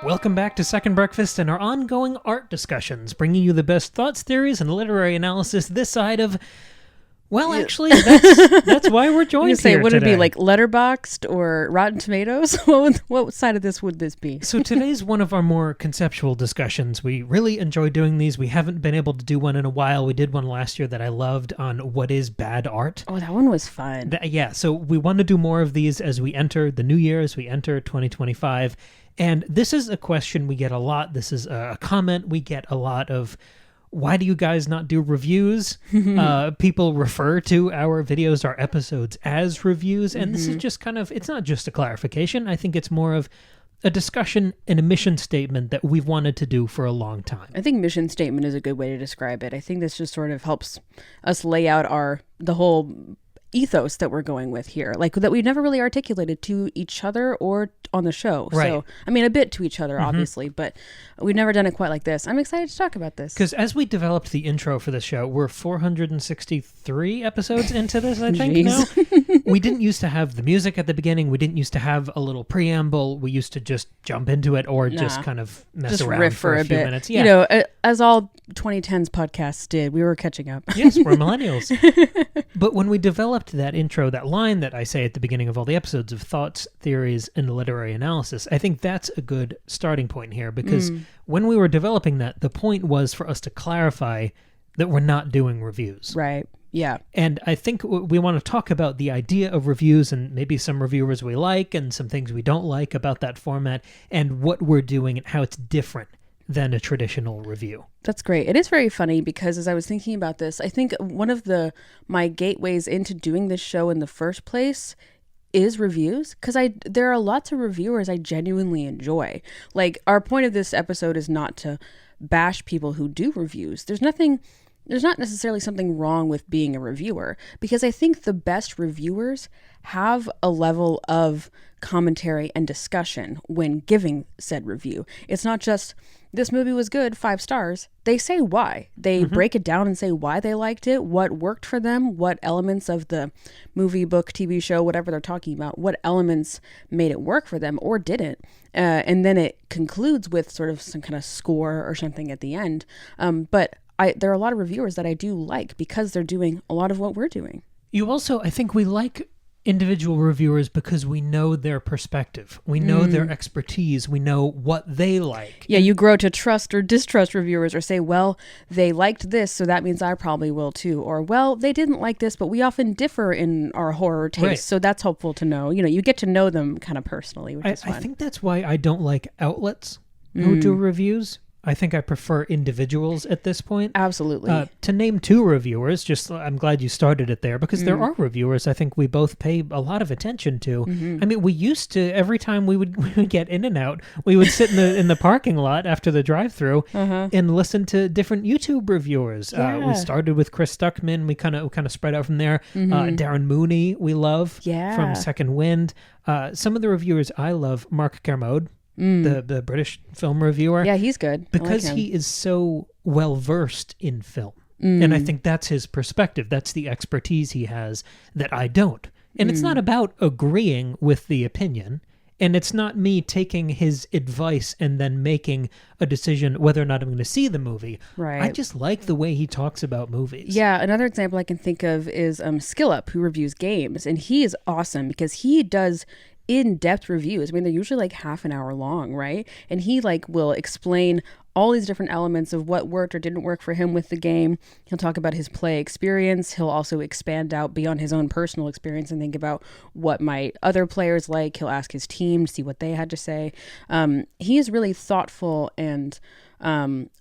Welcome back to Second Breakfast and our ongoing art discussions, bringing you the best thoughts, theories, and literary analysis this side of... Well, actually, that's why we're joined here would today. It be like Letterboxd or Rotten Tomatoes? What side of this would this be? So today's one of our more conceptual discussions. We really enjoy doing these. We haven't been able to do one in a while. We did one last year that I loved on what is bad art. Oh, that one was fun. So we want to do more of these as we enter the new year, as we enter 2025. And this is a question we get a lot. This is a comment we get a lot of. Why do you guys not do reviews? People refer to our videos, our episodes as reviews. And this is just it's not just a clarification. I think it's more of a discussion and a mission statement that we've wanted to do for a long time. I think mission statement is a good way to describe it. I think this just sort of helps us lay out the whole ethos that we're going with here, like that we've never really articulated to each other or on the show. Right. So, I mean, a bit to each other, obviously, but we've never done it quite like this. I'm excited to talk about this. Because as we developed the intro for the show, we're 463 episodes into this, I think, now. We didn't used to have the music at the beginning. We didn't used to have a little preamble. We used to just jump into it or just kind of mess around riff for a few bit. minutes. Yeah. You know, as all 2010s podcasts did, we were catching up. Yes, we're millennials. But when we developed that intro, that line that I say at the beginning of all the episodes of thoughts, theories, and literary analysis, I think that's a good starting point here because when we were developing that, the point was for us to clarify that we're not doing reviews. Right. Yeah. And I think we want to talk about the idea of reviews and maybe some reviewers we like and some things we don't like about that format and what we're doing and how it's different than a traditional review. That's great. It is very funny because as I was thinking about this, I think one of my gateways into doing this show in the first place is reviews, because there are lots of reviewers I genuinely enjoy. Like, our point of this episode is not to bash people who do reviews. There's not necessarily something wrong with being a reviewer, because I think the best reviewers have a level of commentary and discussion when giving said review. It's not just, this movie was good, 5 stars. They say why. They break it down and say why they liked it, what worked for them, what elements of the movie, book, TV show, whatever they're talking about, what elements made it work for them or didn't. And then it concludes with sort of some kind of score or something at the end. But there are a lot of reviewers that I do like because they're doing a lot of what we're doing. You also, I think we like individual reviewers because we know their perspective. We know their expertise. We know what they like. Yeah, you grow to trust or distrust reviewers or say, well, they liked this, so that means I probably will too. Or, well, they didn't like this, but we often differ in our horror taste. Right. So that's helpful to know. You know, you get to know them kind of personally, which is fun. I think that's why I don't like outlets who do reviews. I think I prefer individuals at this point. Absolutely. To name 2 reviewers, I'm glad you started it there, because there are reviewers I think we both pay a lot of attention to. I mean, we used to, every time we would get in and out, we would sit in the parking lot after the drive-thru and listen to different YouTube reviewers. Yeah. We started with Chris Stuckman. We kind of spread out from there. Darren Mooney, we love from Second Wind. Some of the reviewers I love, Mark Kermode. The British film reviewer. Yeah, he's good. Because he is so well-versed in film. And I think that's his perspective. That's the expertise he has that I don't. And it's not about agreeing with the opinion. And it's not me taking his advice and then making a decision whether or not I'm going to see the movie. Right. I just like the way he talks about movies. Yeah, another example I can think of is Skillup, who reviews games. And he is awesome because he does in-depth reviews. I mean, they're usually like half an hour long, right? And he will explain all these different elements of what worked or didn't work for him with the game. He'll talk about his play experience. He'll also expand out beyond his own personal experience and think about what might other players like. He'll ask his team to see what they had to say. He is really thoughtful and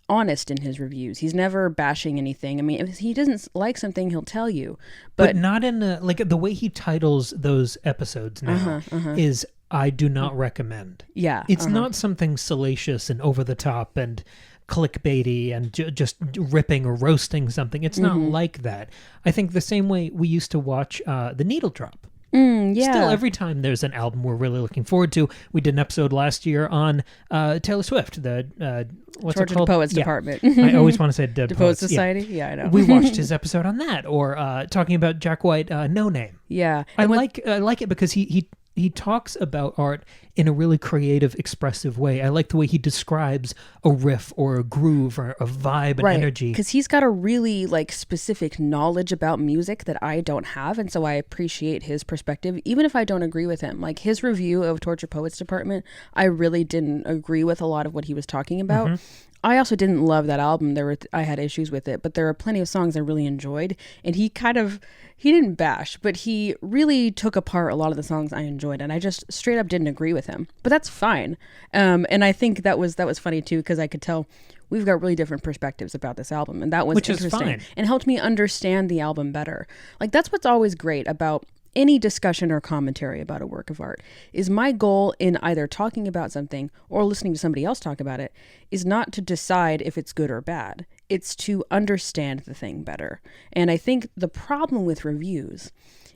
honest in his reviews. He's never bashing anything. I mean, if he doesn't like something, he'll tell you. But not in the way he titles those episodes now is I do not recommend. Yeah. It's not something salacious and over the top and clickbaity and just ripping or roasting something. It's not like that. I think the same way we used to watch The Needle Drop. Yeah. Still, every time there's an album we're really looking forward to. We did an episode last year on Taylor Swift, what's it called? Poets Department. I always want to say Dead Poets Poets Society? Yeah, I know. We watched his episode on that, or talking about Jack White, No Name. Yeah. I like it because he he talks about art in a really creative, expressive way. I like the way he describes a riff or a groove or a vibe and energy. Because he's got a really like specific knowledge about music that I don't have, and so I appreciate his perspective, even if I don't agree with him. Like his review of Torture Poets Department, I really didn't agree with a lot of what he was talking about. I also didn't love that album. I had issues with it, but there are plenty of songs I really enjoyed. And he didn't bash, but he really took apart a lot of the songs I enjoyed, and I just straight up didn't agree with him. But that's fine. And I think that was funny too, because I could tell we've got really different perspectives about this album, and that was interesting and helped me understand the album better. Like that's what's always great about any discussion or commentary about a work of art, is my goal in either talking about something or listening to somebody else talk about it is not to decide if it's good or bad. It's to understand the thing better. And I think the problem with reviews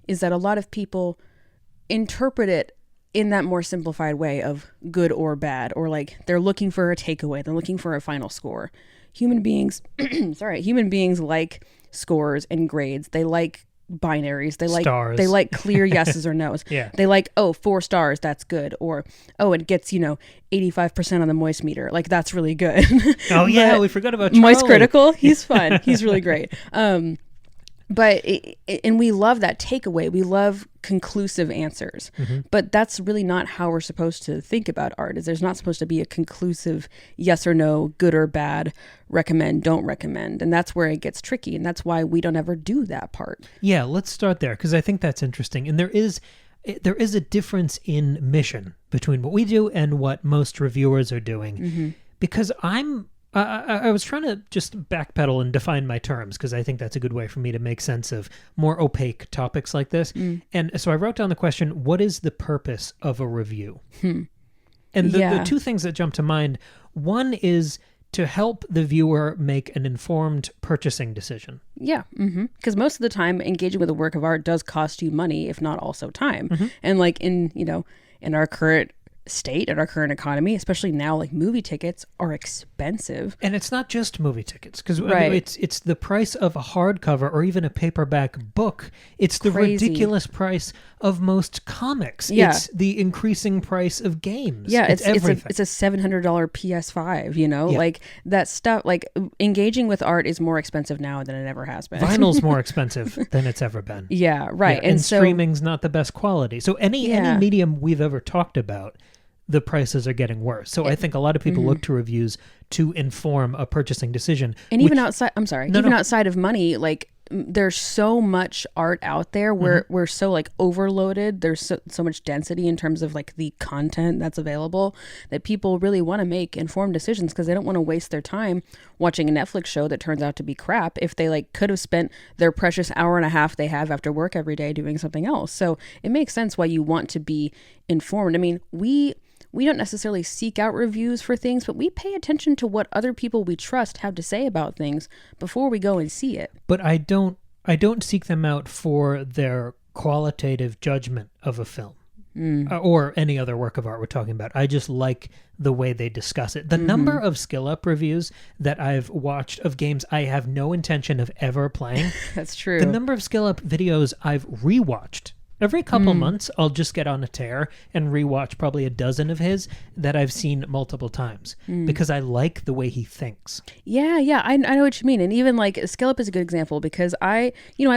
is that a lot of people interpret it in that more simplified way of good or bad, or like they're looking for a takeaway, they're looking for a final score. Human beings like scores and grades. They like binaries. They like stars. They like clear yeses or nos. Yeah. They like, 4 stars, that's good. Or, it gets, 85% on the moist meter. Like that's really good. Oh yeah, we forgot about Moist Critical. He's fun. He's really great. But we love that takeaway. We love conclusive answers. But that's really not how we're supposed to think about art. Is there's not supposed to be a conclusive yes or no, good or bad, recommend, don't recommend. And that's where it gets tricky. And that's why we don't ever do that part. Yeah, let's start there, because I think that's interesting. And there is a difference in mission between what we do and what most reviewers are doing. Because I was trying to just backpedal and define my terms, because I think that's a good way for me to make sense of more opaque topics like this. And so I wrote down the question, what is the purpose of a review? And the two things that jump to mind, one is to help the viewer make an informed purchasing decision. Yeah, because most of the time engaging with a work of art does cost you money, if not also time. And like in our current state, in our current economy, especially now, like movie tickets are expensive. And it's not just movie tickets, because it's the price of a hardcover or even a paperback book. It's the ridiculous price of most comics. It's the increasing price of games. It's everything. It's a $700 PS5, like that stuff. Like engaging with art is more expensive now than it ever has been. Vinyl's more expensive than it's ever been. And so streaming's not the best quality. So any medium we've ever talked about, the prices are getting worse. So I think a lot of people look to reviews to inform a purchasing decision. And even outside, outside of money, like there's so much art out there where we're so like overloaded. There's so much density in terms of like the content that's available that people really want to make informed decisions, because they don't want to waste their time watching a Netflix show that turns out to be crap if they like could have spent their precious hour and a half they have after work every day doing something else. So it makes sense why you want to be informed. I mean, we don't necessarily seek out reviews for things, but we pay attention to what other people we trust have to say about things before we go and see it. But I don't seek them out for their qualitative judgment of a film or any other work of art we're talking about. I just like the way they discuss it. The number of Skill Up reviews that I've watched of games I have no intention of ever playing. That's true. The number of Skill Up videos I've rewatched. Every couple months, I'll just get on a tear and rewatch probably a dozen of his that I've seen multiple times because I like the way he thinks. Yeah, I know what you mean. And even like Skill Up is a good example, because I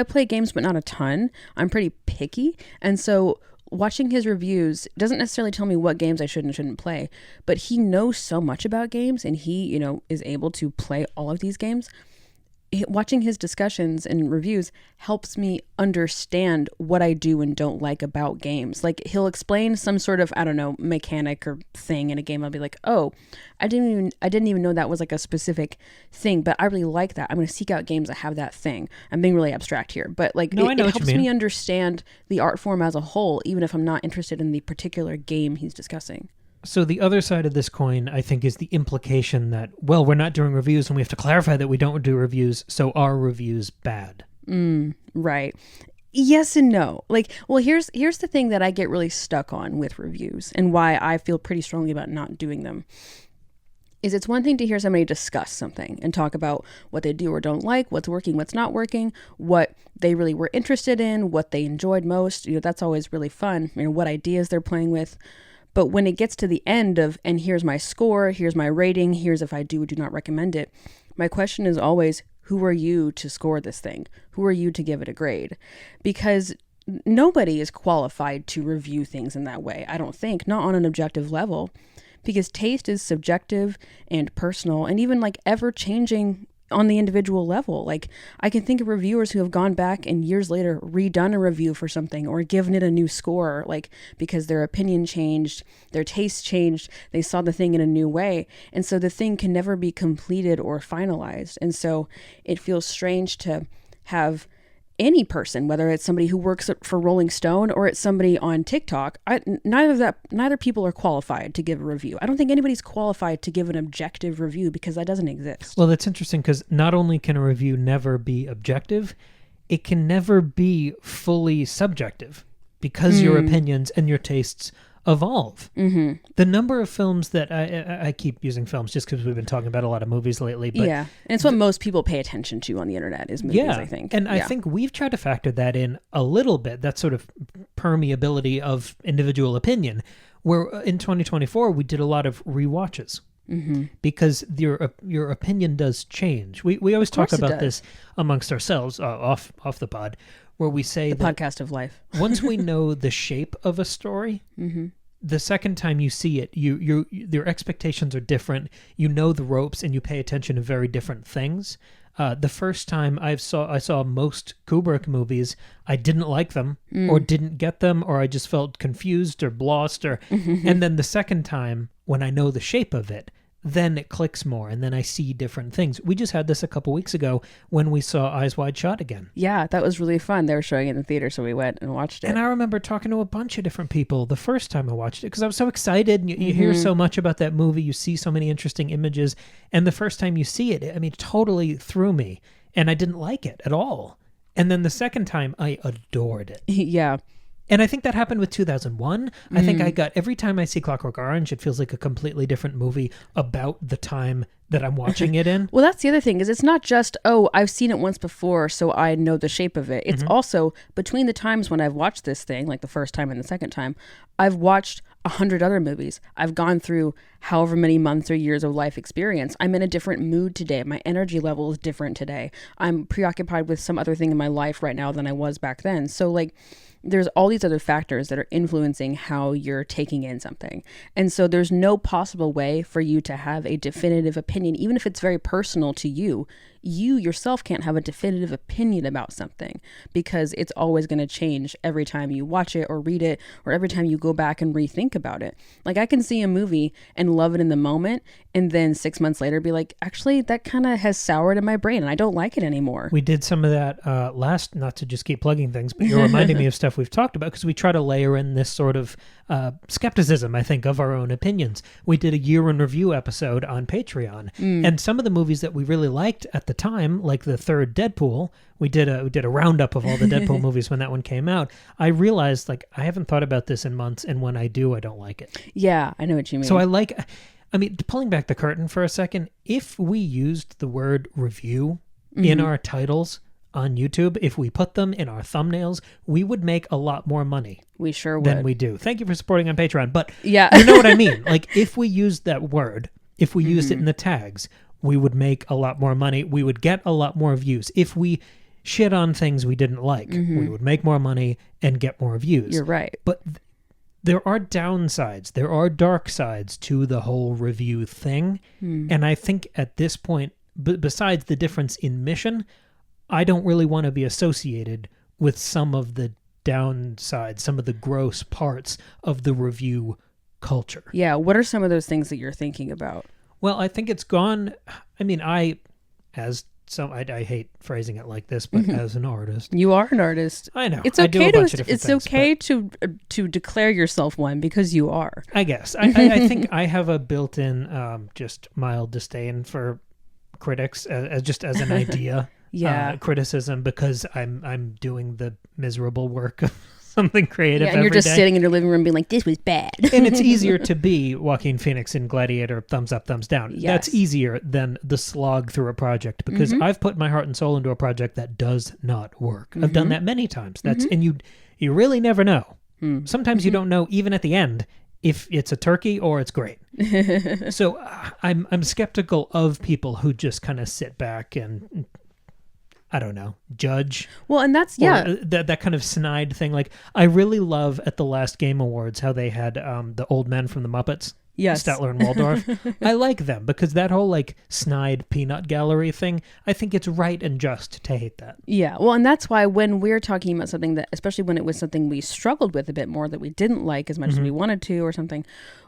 play games, but not a ton. I'm pretty picky. And so watching his reviews doesn't necessarily tell me what games I should and shouldn't play, but he knows so much about games, and he, is able to play all of these games. Watching his discussions and reviews helps me understand what I do and don't like about games. Like he'll explain some sort of, mechanic or thing in a game. I'll be like, oh, I didn't even know that was like a specific thing, but I really like that. I'm going to seek out games that have that thing. I'm being really abstract here, but like it helps me understand the art form as a whole, even if I'm not interested in the particular game he's discussing. So the other side of this coin, I think, is the implication that, well, we're not doing reviews and we have to clarify that we don't do reviews, so are reviews bad? Right. Yes and no. Like, well, here's the thing that I get really stuck on with reviews and why I feel pretty strongly about not doing them. is it's one thing to hear somebody discuss something and talk about what they do or don't like, what's working, what's not working, what they really were interested in, what they enjoyed most. That's always really fun, what ideas they're playing with. But when it gets to the end of, and here's my score, here's my rating, here's if I do or do not recommend it, my question is always, who are you to score this thing? Who are you to give it a grade? Because nobody is qualified to review things in that way, I don't think, not on an objective level. Because taste is subjective and personal and even like ever changing on the individual level. Like I can think of reviewers who have gone back and years later redone a review for something or given it a new score, like because their opinion changed, their taste changed, they saw the thing in a new way. And so the thing can never be completed or finalized. And so it feels strange to have any person, whether it's somebody who works for Rolling Stone or it's somebody on TikTok, neither people are qualified to give a review. I don't think anybody's qualified to give an objective review because that doesn't exist. Well, that's interesting because not only can a review never be objective, it can never be fully subjective because your opinions and your tastes evolve. Mm-hmm. The number of films that I keep using films just because we've been talking about a lot of movies lately. But yeah, and it's what most people pay attention to on the internet is movies, I think. And I think we've tried to factor that in a little bit, that sort of permeability of individual opinion, where in 2024 we did a lot of rewatches. Mm-hmm. Because your opinion does change. We always talk about this amongst ourselves off the pod, where we say the podcast of life. Once we know the shape of a story, mm-hmm. the second time you see it, your expectations are different. You know the ropes, and you pay attention to very different things. The first time I saw most Kubrick movies, I didn't like them, or didn't get them, or I just felt confused or lost, and then the second time, when I know the shape of it, then it clicks more, and then I see different things. We just had this a couple weeks ago when we saw Eyes Wide Shut again. Yeah, that was really fun. They were showing it in the theater, so we went and watched it. And I remember talking to a bunch of different people the first time I watched it, because I was so excited, and you hear so much about that movie, you see so many interesting images, and the first time you see it, it totally threw me, and I didn't like it at all. And then the second time, I adored it. Yeah. And I think that happened with 2001. I think I got, every time I see Clockwork Orange, it feels like a completely different movie about the time that I'm watching it in. Well, that's the other thing, is it's not just, oh, I've seen it once before, so I know the shape of it. It's also, between the times when I've watched this thing, like the first time and the second time, I've watched 100 other movies. I've gone through however many months or years of life experience. I'm in a different mood today. My energy level is different today. I'm preoccupied with some other thing in my life right now than I was back then. So like, there's all these other factors that are influencing how you're taking in something. And so there's no possible way for you to have a definitive opinion, even if it's very personal to you. You yourself can't have a definitive opinion about something because it's always going to change every time you watch it or read it or every time you go back and rethink about it. Like I can see a movie and love it in the moment and then 6 months later be like, actually, that kind of has soured in my brain and I don't like it anymore. We did some of that last, not to just keep plugging things, but you're reminding me of stuff we've talked about because we try to layer in this sort of skepticism, I think, of our own opinions. We did a year in review episode on Patreon, and some of the movies that we really liked at the time, like the third Deadpool, we did a roundup of all the Deadpool movies when that one came out. I realized, like, I haven't thought about this in months, and when I do, I don't like it. Yeah, I know what you mean. So pulling back the curtain for a second, if we used the word review in our titles on YouTube, if we put them in our thumbnails, we would make a lot more money. We sure would. Than we do. Thank you for supporting on Patreon. But yeah. You know what I mean? Like, if we used that word, if we used it in the tags, we would make a lot more money. We would get a lot more views. If we shit on things we didn't like, we would make more money and get more views. You're right. But there are downsides. There are dark sides to the whole review thing. And I think at this point, besides the difference in mission, I don't really want to be associated with some of the downsides, some of the gross parts of the review culture. Yeah. What are some of those things that you're thinking about? Well, I think it's gone. I mean, I hate phrasing it like this, but as an artist, you are an artist. I know. It's I okay do to declare yourself one because you are. I guess. I think I have a built-in just mild disdain for critics as an idea. Yeah. Criticism, because I'm doing the miserable work of something creative and you're every just day. sitting in your living room being like, this was bad. And it's easier to be Joaquin Phoenix in Gladiator, thumbs up, thumbs down. Yes. That's easier than the slog through a project, because I've put my heart and soul into a project that does not work. I've done that many times. And you really never know. Sometimes you don't know, even at the end, if it's a turkey or it's great. So I'm skeptical of people who just kind of sit back and, I don't know, judge. Well, and that's, that kind of snide thing. Like, I really love at the last Game Awards how they had the old men from the Muppets. Yes. Statler and Waldorf. I like them because that whole like snide peanut gallery thing, I think it's right and just to hate that. Yeah. Well, and that's why when we're talking about something that, especially when it was something we struggled with a bit more, that we didn't like as much as we wanted to or something,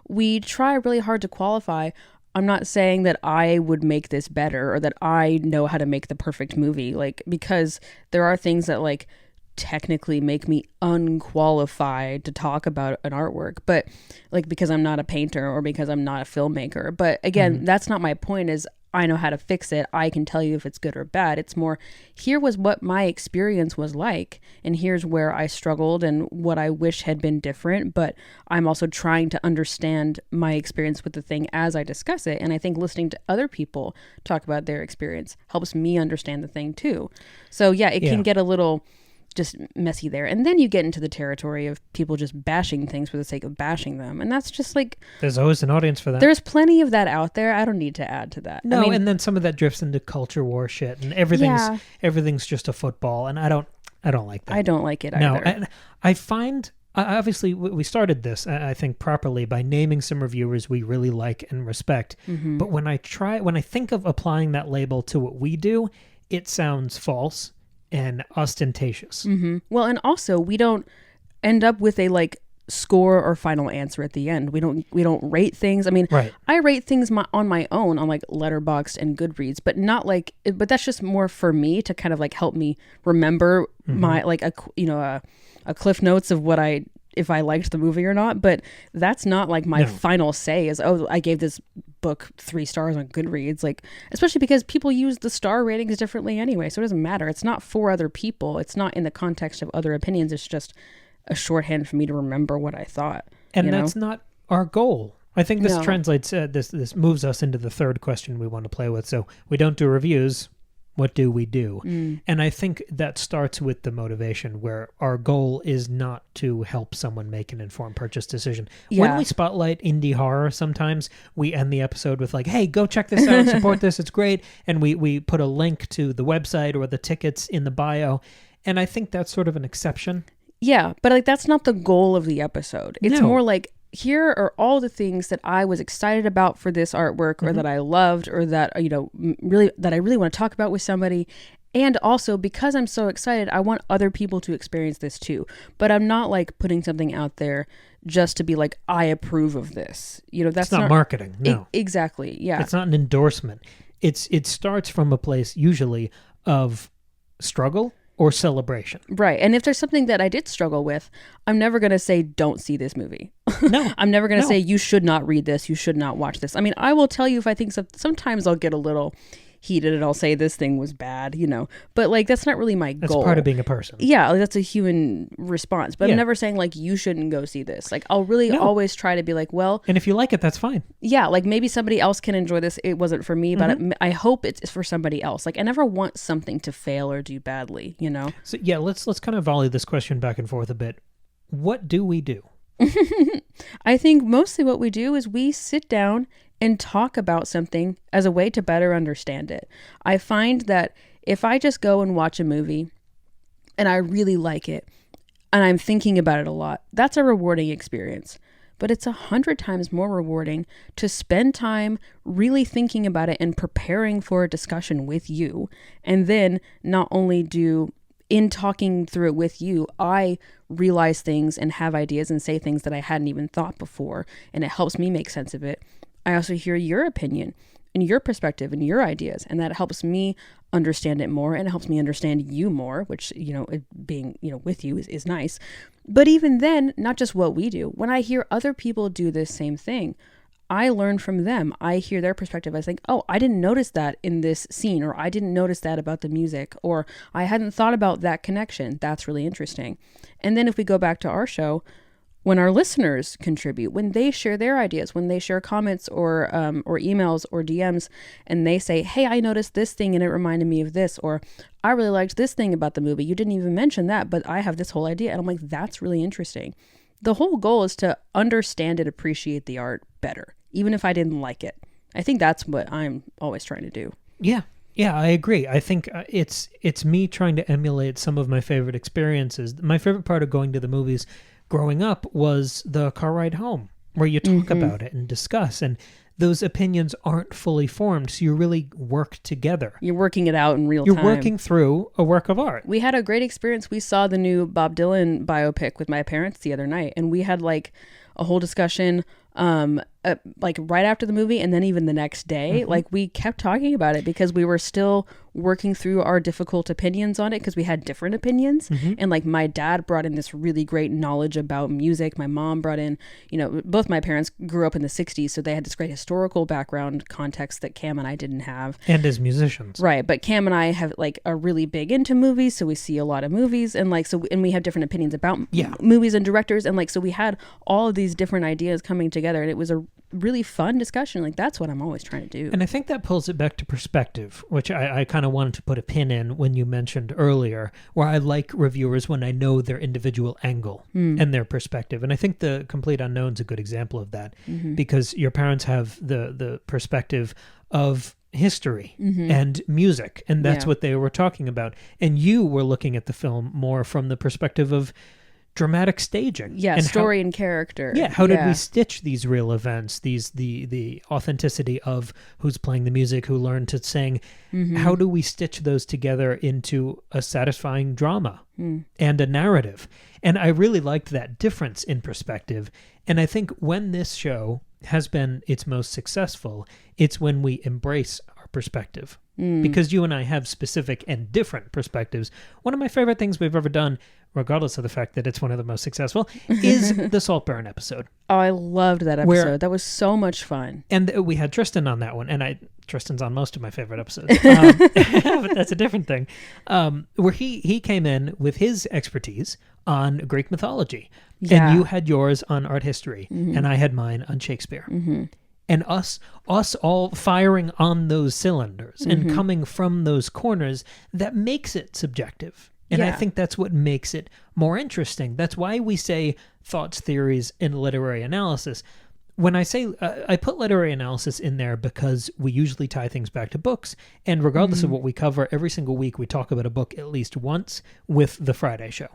we try really hard to qualify. I'm not saying that I would make this better or that I know how to make the perfect movie, like, because there are things that like technically make me unqualified to talk about an artwork, but like, because I'm not a painter or because I'm not a filmmaker. But again, that's not my point. Is I know how to fix it. I can tell you if it's good or bad. It's more, here was what my experience was like, and here's where I struggled and what I wish had been different. But I'm also trying to understand my experience with the thing as I discuss it. And I think listening to other people talk about their experience helps me understand the thing too. So yeah, it can get a little just messy there. And then you get into the territory of people just bashing things for the sake of bashing them. And that's just like... There's always an audience for that. There's plenty of that out there. I don't need to add to that. No, I mean, and then some of that drifts into culture war shit, and everything's just a football, and I don't like that. I don't like it either. No, I find... Obviously, we started this, I think, properly by naming some reviewers we really like and respect. But when I think of applying that label to what we do, it sounds false and ostentatious. Well, and also we don't end up with a like score or final answer at the end. We don't rate things. I mean, I rate things on my own on like Letterboxd and Goodreads, but not like. But that's just more for me to kind of like help me remember my like a cliff notes of what if I liked the movie or not. But that's not like my final say is, oh, I gave this book 3 stars on Goodreads, like, especially because people use the star ratings differently anyway, so it doesn't matter. It's not for other people. It's not in the context of other opinions. It's just a shorthand for me to remember what I thought. And that's not our goal. I think this translates, this moves us into the third question we want to play with. So we don't do reviews. What do we do? And I think that starts with the motivation, where our goal is not to help someone make an informed purchase decision. When we spotlight indie horror, sometimes we end the episode with like, hey, go check this out, support this, it's great. And we put a link to the website or the tickets in the bio. And I think that's sort of an exception. Yeah, but like that's not the goal of the episode. It's more like, here are all the things that I was excited about for this artwork, or that I loved, or that, really that I really want to talk about with somebody. And also, because I'm so excited, I want other people to experience this too. But I'm not like putting something out there just to be like, I approve of this. That's not marketing. No, exactly. Yeah, it's not an endorsement. It starts from a place usually of struggle or celebration. Right. And if there's something that I did struggle with, I'm never going to say, don't see this movie. No. I'm never going to say, you should not read this. You should not watch this. I mean, I will tell you if I think sometimes I'll get a little heated and I'll say this thing was bad, but like, that's not really my goal. That's part of being a person. Yeah. Like, that's a human response, but I'm never saying like, you shouldn't go see this. Like, I'll really always try to be like, well, and if you like it, that's fine. Yeah. Like maybe somebody else can enjoy this. It wasn't for me, but I hope it's for somebody else. Like I never want something to fail or do badly, So yeah, let's kind of volley this question back and forth a bit. What do we do? I think mostly what we do is we sit down and talk about something as a way to better understand it. I find that if I just go and watch a movie and I really like it and I'm thinking about it a lot, that's a rewarding experience. But it's 100 times more rewarding to spend time really thinking about it and preparing for a discussion with you. And then not only in talking through it with you, I realize things and have ideas and say things that I hadn't even thought before, and it helps me make sense of it. I also hear your opinion and your perspective and your ideas, and that helps me understand it more, and it helps me understand you more, which, being, with you is nice. But even then, not just what we do. When I hear other people do this same thing, I learn from them. I hear their perspective. I think, oh, I didn't notice that in this scene, or I didn't notice that about the music, or I hadn't thought about that connection. That's really interesting. And then if we go back to our show, when our listeners contribute, when they share their ideas, when they share comments or emails or DMs, and they say, hey, I noticed this thing and it reminded me of this, or I really liked this thing about the movie. You didn't even mention that, but I have this whole idea. And I'm like, that's really interesting. The whole goal is to understand and appreciate the art better, even if I didn't like it. I think that's what I'm always trying to do. Yeah. Yeah, I agree. I think it's me trying to emulate some of my favorite experiences. My favorite part of going to the movies growing up was the car ride home, where you talk about it and discuss, and those opinions aren't fully formed, so you really work together. You're working it out in real time. You're working through a work of art. We had a great experience. We saw the new Bob Dylan biopic with my parents the other night, and we had like a whole discussion like right after the movie, and then even the next day. Like we kept talking about it because we were still working through our difficult opinions on it, because we had different opinions. And like my dad brought in this really great knowledge about music. My mom brought in, you know, both my parents grew up in the 60s, so they had this great historical background context that Cam and I didn't have. And as musicians. Right, but Cam and I have like are really big into movies, so we see a lot of movies, and like and we have different opinions about movies and directors, and like so we had all of these different ideas coming together, and it was a really fun discussion. Like that's what I'm always trying to do. And I think that pulls it back to perspective, which I kind of wanted to put a pin in when you mentioned earlier, where I like reviewers when I know their individual angle and their perspective. And I think The Complete Unknown's a good example of that, because your parents have the perspective of history and music, and that's what they were talking about. And you were looking at the film more from the perspective of dramatic staging. Yeah, and story and character. Yeah, how did we stitch these real events, the authenticity of who's playing the music, who learned to sing, how do we stitch those together into a satisfying drama and a narrative? And I really liked that difference in perspective. And I think when this show has been its most successful, it's when we embrace our perspective. Because you and I have specific and different perspectives. One of my favorite things we've ever done, regardless of the fact that it's one of the most successful, is the Saltburn episode. Oh, I loved that episode. That was so much fun. And we had Tristan on that one, and Tristan's on most of my favorite episodes, but that's a different thing. Where he came in with his expertise on Greek mythology, and you had yours on art history, and I had mine on Shakespeare. And us all firing on those cylinders and coming from those corners, that makes it subjective. And I think that's what makes it more interesting. That's why we say thoughts, theories, and literary analysis. When I say, I put literary analysis in there because we usually tie things back to books. And regardless of what we cover, every single week we talk about a book at least once with the Friday show.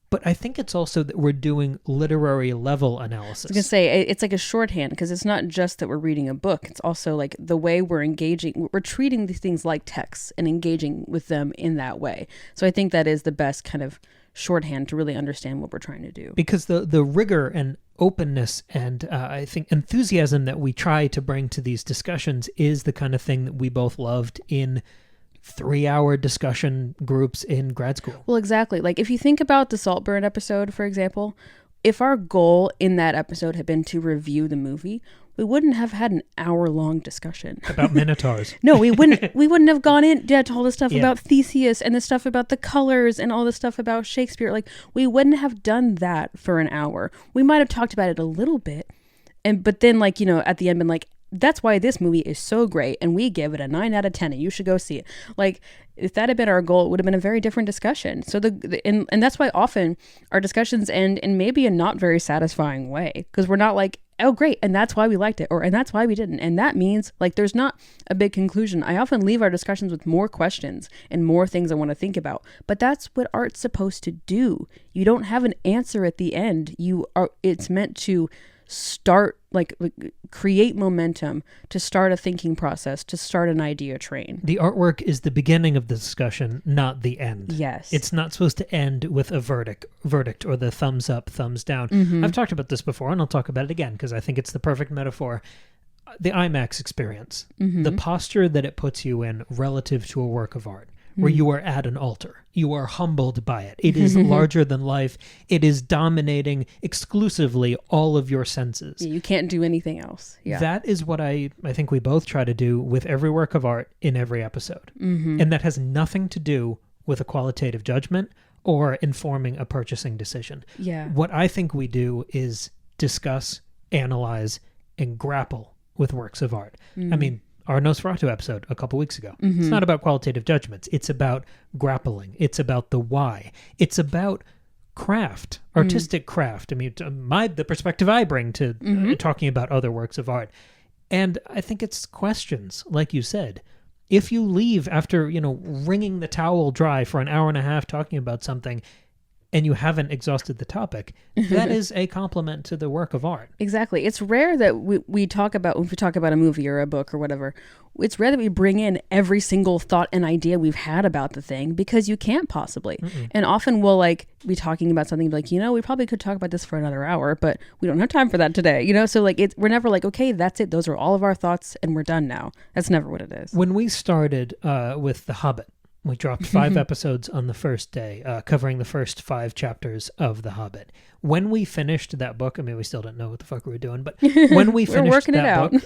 But I think it's also that we're doing literary level analysis. I was going to say, it's like a shorthand, because it's not just that we're reading a book. It's also like the way we're engaging. We're treating these things like texts and engaging with them in that way. So I think that is the best kind of shorthand to really understand what we're trying to do. Because the rigor and openness and I think enthusiasm that we try to bring to these discussions is the kind of thing that we both loved in 3-hour discussion groups in grad school. Well, exactly. Like if you think about the Saltburn episode, for example, if our goal in that episode had been to review the movie, we wouldn't have had an hour-long discussion about minotaurs. No, we wouldn't have gone into all the stuff about Theseus and the stuff about the colors and all the stuff about Shakespeare. Like we wouldn't have done that for an hour. We might have talked about it a little bit, but then like, you know, at the end been like, that's why this movie is so great, and we give it a 9 out of 10, and you should go see it. Like, if that had been our goal, it would have been a very different discussion. So and that's why often our discussions end in maybe a not very satisfying way, because we're not like, oh great, and that's why we liked it, and that's why we didn't. And that means like there's not a big conclusion. I often leave our discussions with more questions and more things I want to think about. But that's what art's supposed to do. You don't have an answer at the end. It's meant to start, like create momentum, to start a thinking process, to start an idea train. The artwork is the beginning of the discussion, not the end. Yes. It's not supposed to end with a verdict or the thumbs up, thumbs down. I've talked about this before, and I'll talk about it again because I think it's the perfect metaphor. The IMAX experience, the posture that it puts you in relative to a work of art, where you are at an altar. You are humbled by it. It is larger than life. It is dominating exclusively all of your senses. You can't do anything else. Yeah. That is what I think we both try to do with every work of art in every episode. And that has nothing to do with a qualitative judgment or informing a purchasing decision. Yeah. What I think we do is discuss, analyze, and grapple with works of art. I mean, our Nosferatu episode a couple weeks ago, it's not about qualitative judgments. It's about grappling. It's about the why. It's about craft, artistic craft. I mean, the perspective I bring to talking about other works of art. And I think it's questions, like you said. If you leave after, wringing the towel dry for an hour and a half talking about something and you haven't exhausted the topic, that is a compliment to the work of art. Exactly. It's rare that we talk about, if we talk about a movie or a book or whatever, it's rare that we bring in every single thought and idea we've had about the thing, because you can't possibly. And often we'll be talking about something like, we probably could talk about this for another hour, but we don't have time for that today. So we're never like, okay, that's it. Those are all of our thoughts and we're done now. That's never what it is. When we started with The Hobbit, we dropped 5 episodes on the first day, covering the first 5 chapters of The Hobbit. When we finished that book, I mean, we still didn't know what the fuck we were doing, but when we finished that book,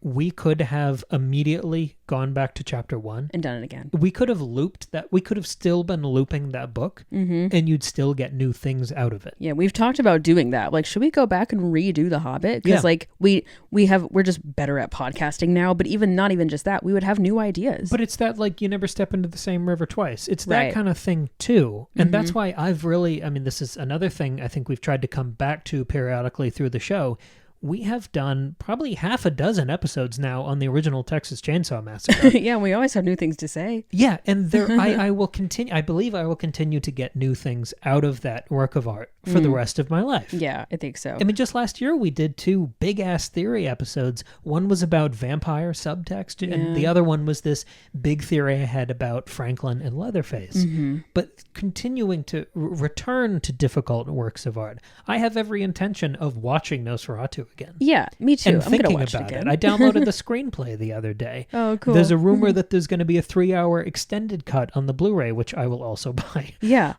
we could have immediately gone back to chapter 1 and done it again. We could have looped that. We could have still been looping that book, and you'd still get new things out of it. Yeah, we've talked about doing that. Should we go back and redo The Hobbit? Because we're just better at podcasting now. But not even just that, we would have new ideas. But it's that you never step into the same river twice. It's that kind of thing too, and that's why I've really. I mean, this is another thing I think we've tried to come back to periodically through the show. We have done probably half a dozen episodes now on the original Texas Chainsaw Massacre. Yeah, we always have new things to say. Yeah, and I will continue. I believe I will continue to get new things out of that work of art for the rest of my life. Yeah, I think so. I mean, just last year we did 2 big-ass theory episodes. One was about vampire subtext, and the other one was this big theory I had about Franklin and Leatherface. But continuing to return to difficult works of art, I have every intention of watching Nosferatu again. Yeah, me too. And I'm thinking watch about it again. I downloaded the screenplay the other day. Oh, cool. There's a rumor that there's going to be a 3-hour extended cut on the Blu-ray, which I will also buy. Yeah.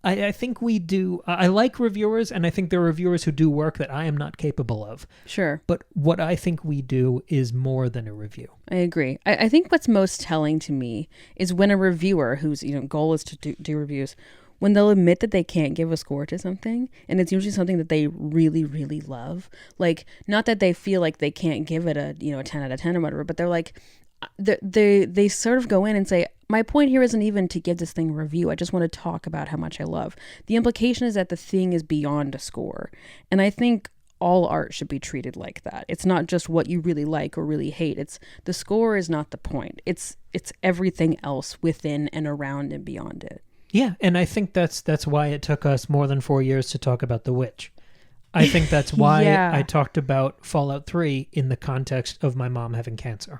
I think we do. I like reviewers, and I think there are reviewers who do work that I am not capable of. Sure. But what I think we do is more than a review. I agree. I think what's most telling to me is when a reviewer whose goal is to do reviews, when they'll admit that they can't give a score to something, and it's usually something that they really, really love. Not that they feel like they can't give it a 10 out of 10 or whatever, but they're they sort of go in and say, my point here isn't even to give this thing a review. I just want to talk about how much I love. The implication is that the thing is beyond a score. And I think all art should be treated like that. It's not just what you really like or really hate. It's the score is not the point. It's everything else within and around and beyond it. Yeah, and I think that's why it took us more than 4 years to talk about The Witch. I think that's why I talked about Fallout 3 in the context of my mom having cancer.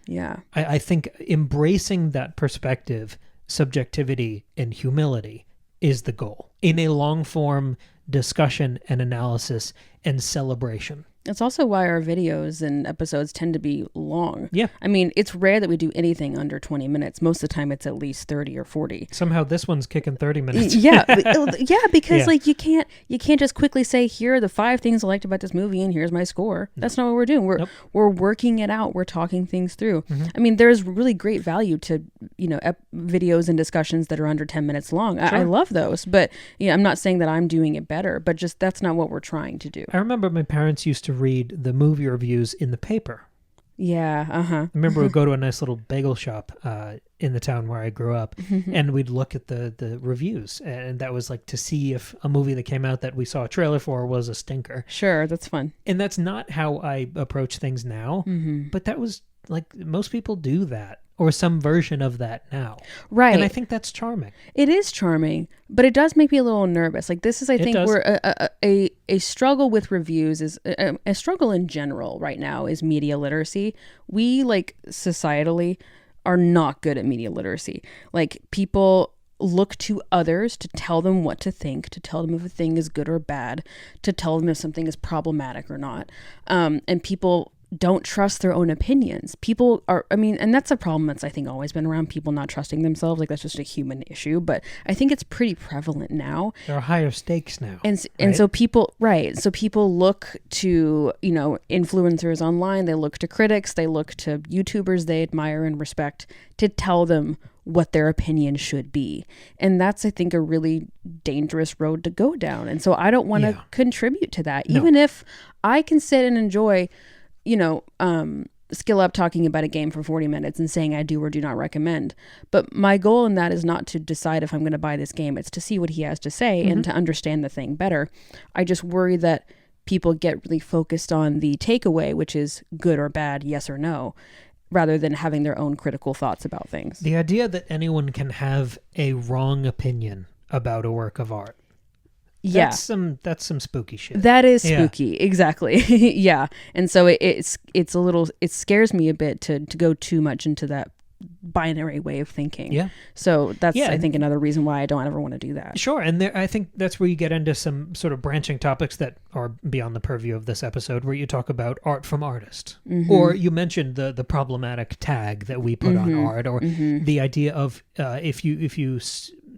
Yeah. I think embracing that perspective, subjectivity, and humility is the goal in a long-form discussion and analysis and celebration. It's also why our videos and episodes tend to be long. Yeah. I mean, it's rare that we do anything under 20 minutes. Most of the time it's at least 30 or 40. Somehow this one's kicking 30 minutes. Yeah. Because you can't just quickly say, here are the 5 things I liked about this movie and here's my score. That's not what we're doing. We're working it out. We're talking things through. I mean, there's really great value to, videos and discussions that are under 10 minutes long. Sure. I love those, but I'm not saying that I'm doing it better, but just that's not what we're trying to do. I remember my parents used to read the movie reviews in the paper. Yeah, I remember we'd go to a nice little bagel shop in the town where I grew up, and we'd look at the reviews, and that was to see if a movie that came out that we saw a trailer for was a stinker. Sure, that's fun. And that's not how I approach things now, but that was most people do that, or some version of that now. Right. And I think that's charming. It is charming, but it does make me a little nervous. This is, I think, where a struggle with reviews is a struggle in general right now is media literacy. We, societally, are not good at media literacy. People look to others to tell them what to think, to tell them if a thing is good or bad, to tell them if something is problematic or not. And people don't trust their own opinions. People are, I mean, and that's a problem that's I think always been around, people not trusting themselves. Like that's just a human issue, but I think it's pretty prevalent now. There are higher stakes now. And so people, right. So people look to, you know, influencers online, they look to critics, they look to YouTubers they admire and respect to tell them what their opinion should be. And that's, I think, a really dangerous road to go down. And so I don't want to contribute to that, even if I can sit and enjoy, you know, Skill Up talking about a game for 40 minutes and saying I do or do not recommend. But my goal in that is not to decide if I'm going to buy this game. It's to see what he has to say and to understand the thing better. I just worry that people get really focused on the takeaway, which is good or bad, yes or no, rather than having their own critical thoughts about things. The idea that anyone can have a wrong opinion about a work of art. That's some spooky shit. That is spooky. Exactly. Yeah. And so it's a little, it scares me a bit to go too much into that binary way of thinking. Yeah. So that's, I think, another reason why I don't ever want to do that. Sure. And I think that's where you get into some sort of branching topics that are beyond the purview of this episode, where you talk about art from artist. Or you mentioned the problematic tag that we put on art, or the idea of if you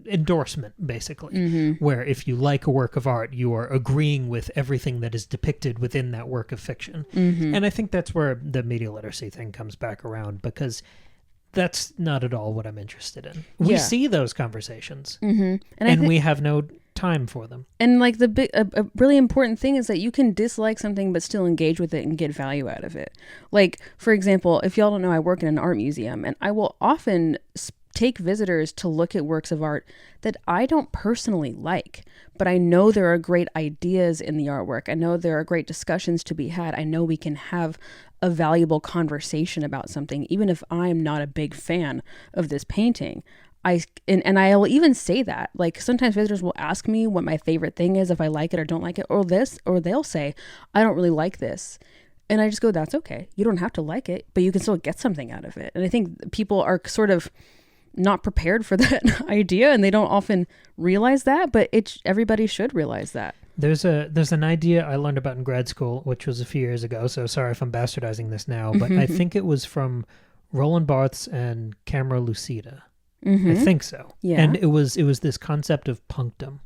endorsement, basically, where if you like a work of art, you are agreeing with everything that is depicted within that work of fiction. And I think that's where the media literacy thing comes back around, because that's not at all what I'm interested in. We see those conversations, and we have no time for them. And like a really important thing is that you can dislike something but still engage with it and get value out of it. Like, for example, if y'all don't know, I work in an art museum, and I will often take visitors to look at works of art that I don't personally like, but I know there are great ideas in the artwork. I know there are great discussions to be had. I know we can have a valuable conversation about something, even if I'm not a big fan of this painting. And I'll even say that, like, sometimes visitors will ask me what my favorite thing is, if I like it or don't like it, or they'll say, I don't really like this. And I just go, that's okay. You don't have to like it, but you can still get something out of it. And I think people are sort of not prepared for that idea, and they don't often realize that, but everybody should realize that. There's an idea I learned about in grad school, which was a few years ago, so sorry if I'm bastardizing this now, but I think it was from Roland Barthes and Camera Lucida. I think so. Yeah. And it was this concept of punctum.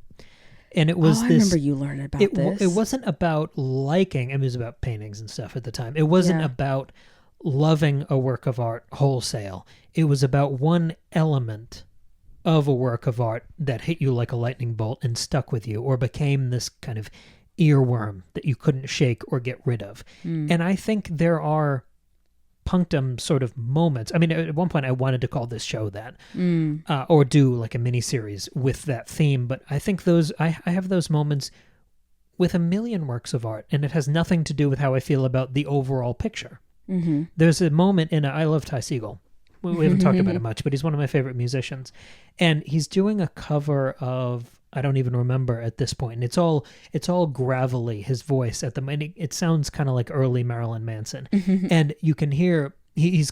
And it was I remember you learned about this. It wasn't about liking, it was about paintings and stuff at the time. It wasn't about loving a work of art wholesale. It was about one element of a work of art that hit you like a lightning bolt and stuck with you, or became this kind of earworm that you couldn't shake or get rid of. And I think there are punctum sort of moments. I mean, at one point I wanted to call this show that, or do like a mini series with that theme, but I think I have those moments with a million works of art, and it has nothing to do with how I feel about the overall picture. There's a moment in I love Ty Segall. We haven't talked about it much, but he's one of my favorite musicians. And he's doing a cover of, I don't even remember at this point. And it's all gravelly, his voice at the moment. It sounds kind of like early Marilyn Manson. And you can hear, he's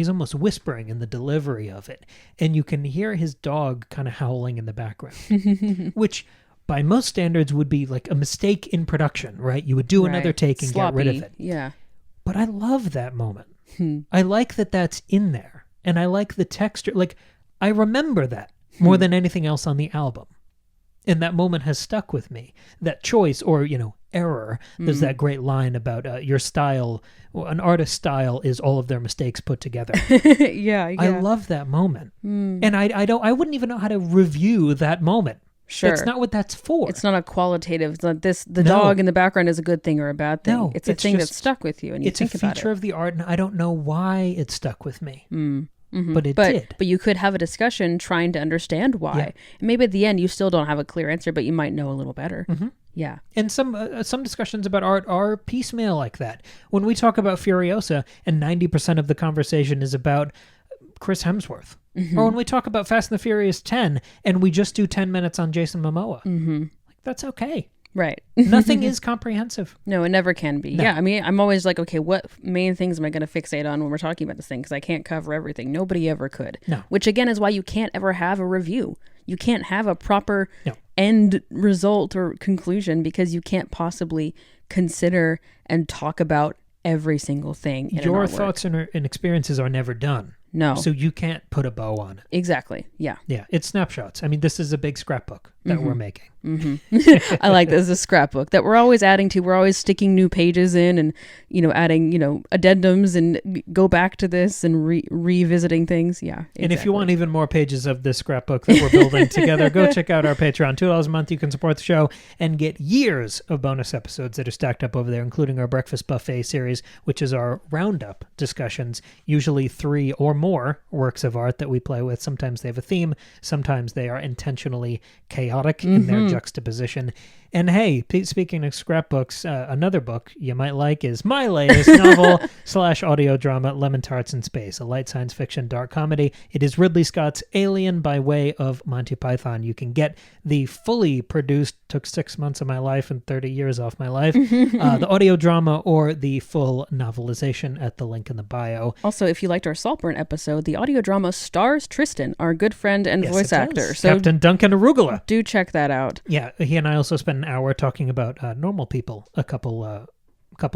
almost whispering in the delivery of it. And you can hear his dog kind of howling in the background, which by most standards would be like a mistake in production, right? You would do another take and sloppy. Get rid of it. Yeah. But I love that moment. I like that that's in there. And I like the texture. Like, I remember that more than anything else on the album. And that moment has stuck with me. That choice, or, error. There's that great line about your style. An artist's style is all of their mistakes put together. Yeah. I love that moment. And I wouldn't even know how to review that moment. Sure. That's not what that's for. It's not a qualitative, it's not the dog in the background is a good thing or a bad thing. No, it's a thing that's stuck with you, and you think about it. It's a feature of the art, and I don't know why it stuck with me. But it did. But you could have a discussion trying to understand why. Yeah. And maybe at the end you still don't have a clear answer, but you might know a little better. Yeah. And some discussions about art are piecemeal like that. When we talk about Furiosa, and 90% of the conversation is about Chris Hemsworth. Or when we talk about Fast and the Furious 10 and we just do 10 minutes on Jason Momoa. Like, that's okay. Right. Nothing is comprehensive. No, it never can be. No. Yeah, I mean, I'm always like, okay, what main things am I going to fixate on when we're talking about this thing? Because I can't cover everything. Nobody ever could. No. Which, again, is why you can't ever have a review. You can't have a proper end result or conclusion, because you can't possibly consider and talk about every single thing in Your an artwork. thoughts and experiences are never done. No. So you can't put a bow on it. Exactly. Yeah. Yeah, it's snapshots. I mean, this is a big scrapbook that we're making. I like this, a scrapbook that we're always adding to. We're always sticking new pages in and, adding, addendums and go back to this and revisiting things. Yeah. Exactly. And if you want even more pages of this scrapbook that we're building together, go check out our Patreon. $2 a month, you can support the show and get years of bonus episodes that are stacked up over there, including our Breakfast Buffet series, which is our roundup discussions, usually 3 or more works of art that we play with. Sometimes they have a theme. Sometimes they are intentionally chaotic in their juxtaposition. And hey, speaking of scrapbooks, another book you might like is my latest novel / audio drama, Lemon Tarts in Space, a light science fiction dark comedy. It is Ridley Scott's Alien by way of Monty Python. You can get the fully produced, took 6 months of my life and 30 years off my life, the audio drama or the full novelization at the link in the bio. Also, if you liked our Saltburn episode, the audio drama stars Tristan, our good friend and voice actor. So Captain Duncan Arugula. Do check that out. Yeah, he and I also spent an hour talking about normal people a couple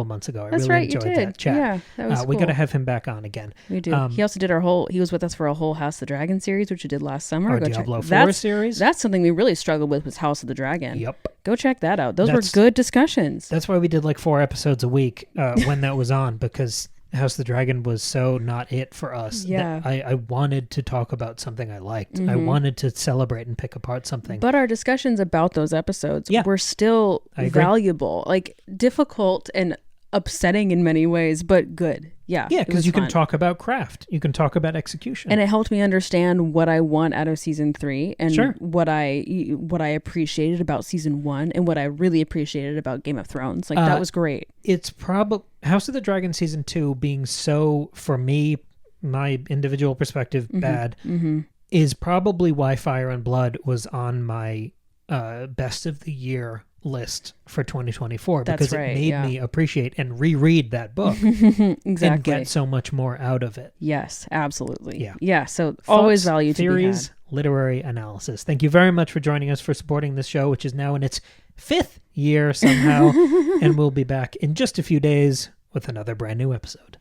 months ago. I That's really right, enjoyed you did. that chat. Yeah, that was cool. We got to have him back on again. We do. He also did he was with us for a whole House of the Dragon series, which we did last summer. Our Diablo 4 series. That's something we really struggled with, was House of the Dragon. Yep. Go check that out. Those were good discussions. That's why we did like 4 episodes a week when that was on, because House of the Dragon was so not it for us. Yeah. I wanted to talk about something I liked. I wanted to celebrate and pick apart something. But our discussions about those episodes were still valuable, like difficult and upsetting in many ways, but good. Yeah, because you can talk about craft. You can talk about execution. And it helped me understand what I want out of season 3 and what I appreciated about season 1 and what I really appreciated about Game of Thrones. Like, that was great. It's probably House of the Dragon season 2 being so, for me, my individual perspective, bad, is probably why Fire and Blood was on my best of the year list for 2024, because it made me appreciate and reread that book and get so much more out of it. Yes, absolutely. Yeah. So Thoughts, always value theories, to be had. Literary analysis. Thank you very much for joining us, for supporting this show, which is now in its 5th year somehow, and we'll be back in just a few days with another brand new episode.